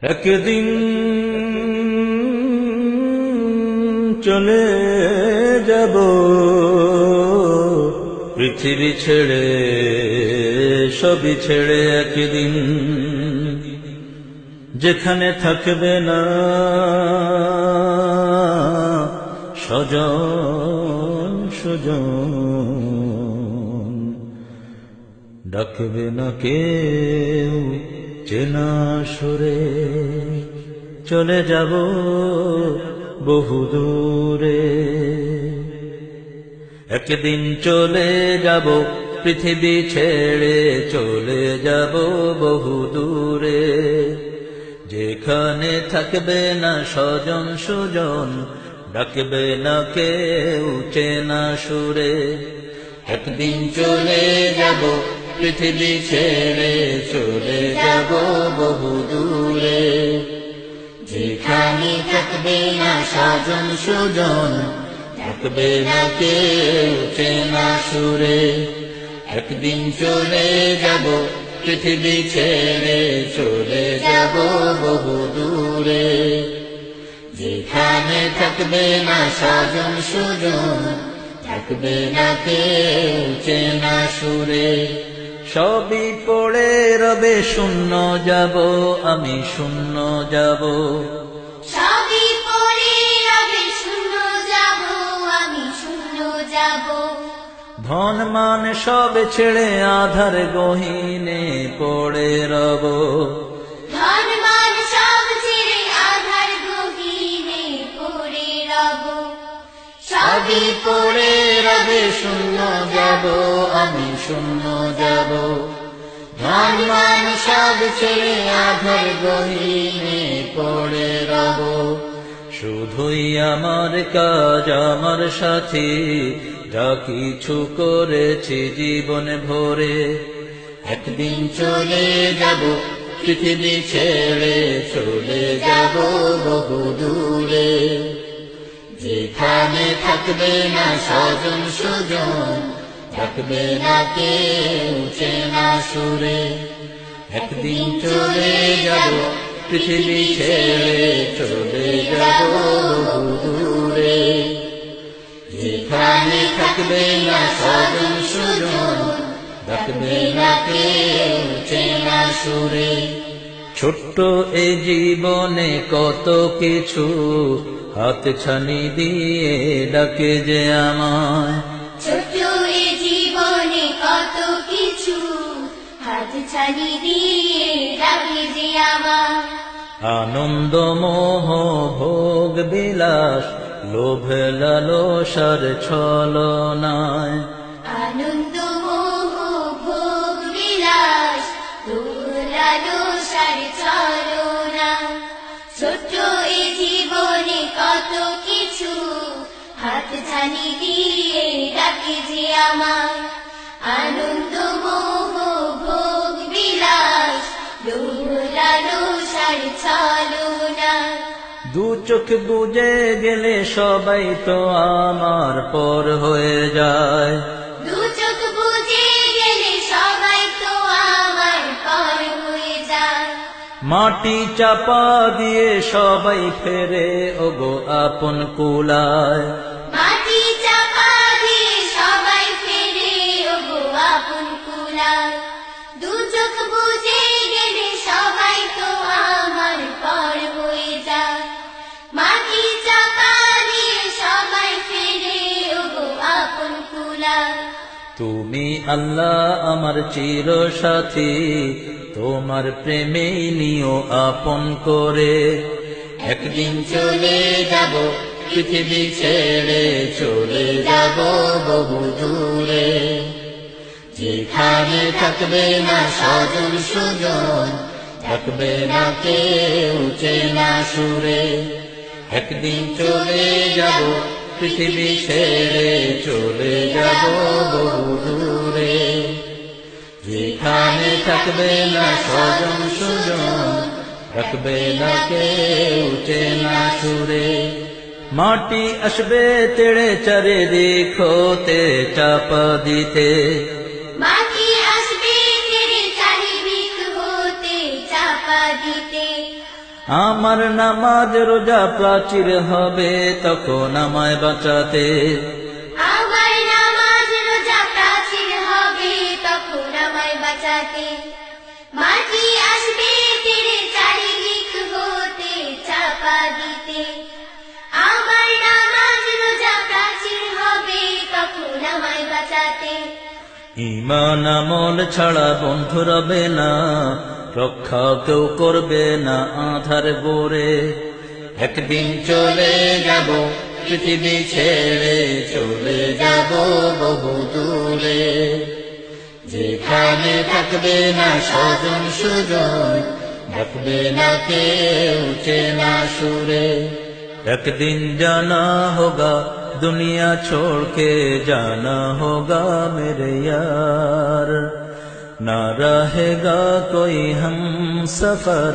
একদিন চলে যাব পৃথিবী ছেড়ে, সবই ছেড়ে। একদিন যেখানে থাকবে না স্বজন সুজন, ডাকবে না কেউ চেনা সুরে। চলে যাব বহু দূরে, একদিন চলে যাব পৃথিবী ছেড়ে, চলে যাব বহু দূরে। যেখানে থাকবে না স্বজন সুজন, ডাকবে না কেউ চেনা সুরে। একদিন চলে যাব পৃথিবী ছেড়ে, চলে যাব বহু দূরে। যেখানে থাকবে না স্বজন সুজন, ডাকবে না কেউ চেনা সুরে। একদিন চলে যাব পৃথিবী ছেড়ে, চলে যাব বহু দূরে। যেখানে থাকবে না স্বজন সুজন, ডাকবে না কেউ চেনা সুরে। সবই পড়ে রবে শূন্য যাব, আমি শূন্য যাব। সবই পড়ে রবে শূন্য যাব, আমি শূন্য যাব। ধন মান সব ছেড়ে আধার গহীনে পড়ে রব। ধন মান সব ছেড়ে আধার গহীনে পড়ে রব। সবই পড়ে রবে শূন্য যাব, আমি শূন্য যাব। ধন মান সব ছেড়ে আধার গহীনে পড়ে রব। শুধুই আমার কাজ আমার সাথী, যা কিছু করেছি জীবন ভরে। একদিন চলে যাব পৃথিবী ছেড়ে, চলে যাব বহু দূরে। যেখানে থাকবে না স্বজন সুজন, ডাকবে না কেউ চেনা সুরে। একদিন চলে যাব পৃথিবী ছেড়ে, চলে যাব বহু দূরে। যেখানে থাকবে না স্বজন সুজন, ডাকবে না কেউ চেনা সুরে। ছোট্ট এই জীবনে কত কিছু হাত ছানি দিয়ে ডাকে যে আমায়। ছোট্ট এ জীবনে কত কিছু হাত ছানি দিয়ে ডাকে যে আমার। আনন্দ মোহ ভোগ বিলাস, লোভ লালসার ছলনায়। আনন্দ মোহ ভোগ বিলাস, লালসার ছলনা। ছোট্ট এ জীবনে কত কিছু হাত ছানি দিয়ে ডাকে যে আমার। আনন্দ মোহ ভোগ বিলাস, লালসার ছলনা। দু চোখ বুঝে গেলে সবাই তো আমার পর হয়ে যায়। দু চোখ বুঝে গেলে সবাই তো আমার পর হয়ে যায়। মাটি চাপা দিয়ে সবাই ফেরে ওগো আপন কুলায়। মাটি চাপা দিয়ে সবাই ফেরে ওগো আপন কুলায়। দু চোখ বুঝে গেলে সবাই তো আমার পর হয়ে যায়। মাটি চাপা দিয়ে সবাই ফেরে ওগো আপন কুলায়। তুমি আল্লাহ আমার চির সাথী, তোমার প্রেমে নিও আপন করে। একদিন চলে যাব পৃথিবী ছেড়ে, চলে যাব বহু দূরে। যেখানে থাকবে না স্বজন সুজন, থাকবে না কেউ চেনা সুরে। একদিন চলে যাব পৃথিবী ছেড়ে, চলে যাব বহু দূরে। যেখানে থাকবে না স্বজন সুজন, থাকবে না কেউ চেনা সুরে। মাটি আসবে তেড়ে চারিদিক হতে চাপা দিতে। মাটি আসবে তেরে চারিদিক হতে চাপা দিতে। আমার নামাজ রোজা প্রাচীর হবে তখন আমায় বাঁচাতে। আমার নামাজ রোজা প্রাচীর হবে তখন আমায় বাঁচাতে। মাটি আসবে তেরে চারিদিক হতে চাপা দিতে। আমার নামাজ রোজা প্রাচীর হবে তখন আমায় বাঁচাতে। ঈমান আমল ছাড়া বন্ধু রবে না, রক্ষা কেউ করবে না আধার গোরে। একদিন চলে যাব পৃথিবী ছেড়ে, চলে যাব বহু দূরে। যেখানে থাকবে না স্বজন সুজন, ডাকবে না কেউ চেনা সুরে। একদিন জানা হোগা दुनिया छोड़ के जाना होगा मेरे यार। ना रहेगा कोई हम सफर,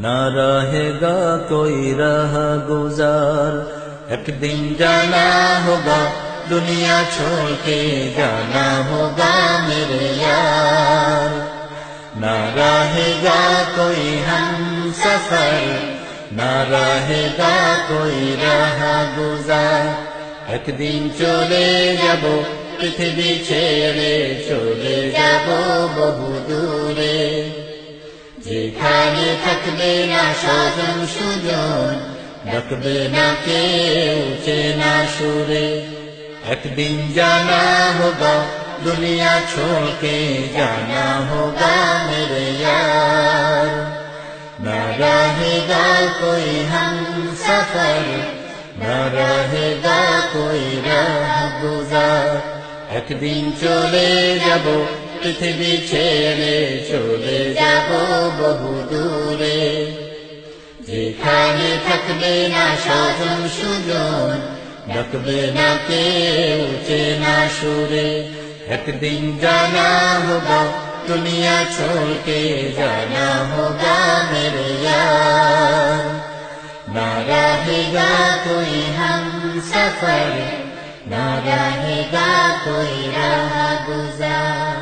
ना रहेगा कोई राह गुजार। एक दिन जाना होगा दुनिया छोड़ के जाना होगा मेरे यार। ना रहेगा कोई हम सफर, ना रहेगा कोई राह गुजार। একদিন চলে যাব পৃথিবী ছেড়ে, চলে যাব বহু দূরে। যেখানে থাকবে না স্বজন সুজন, ডাকবে না কেউ চেনা সুরে। একদিন জানা হোগা দুনিয়া ছোड़ के जाना होगा मेरे यार। ना रहेगा कोई हम सफर, ना रहेगा कोई राह गुजार। একদিন চলে যাব পৃথিবী ছেড়ে, চলে যাব বহু দূরে। যেখানে থাকবে না স্বজন সুজন, ডাকবে না কেউ চেনা সুরে। একদিন জানা হোগা দুনিয়া छोड़ के जाना होगा मेरे यार। ना रहेगा कोई हम सफर, ना रहेगा कोई राह गुजार।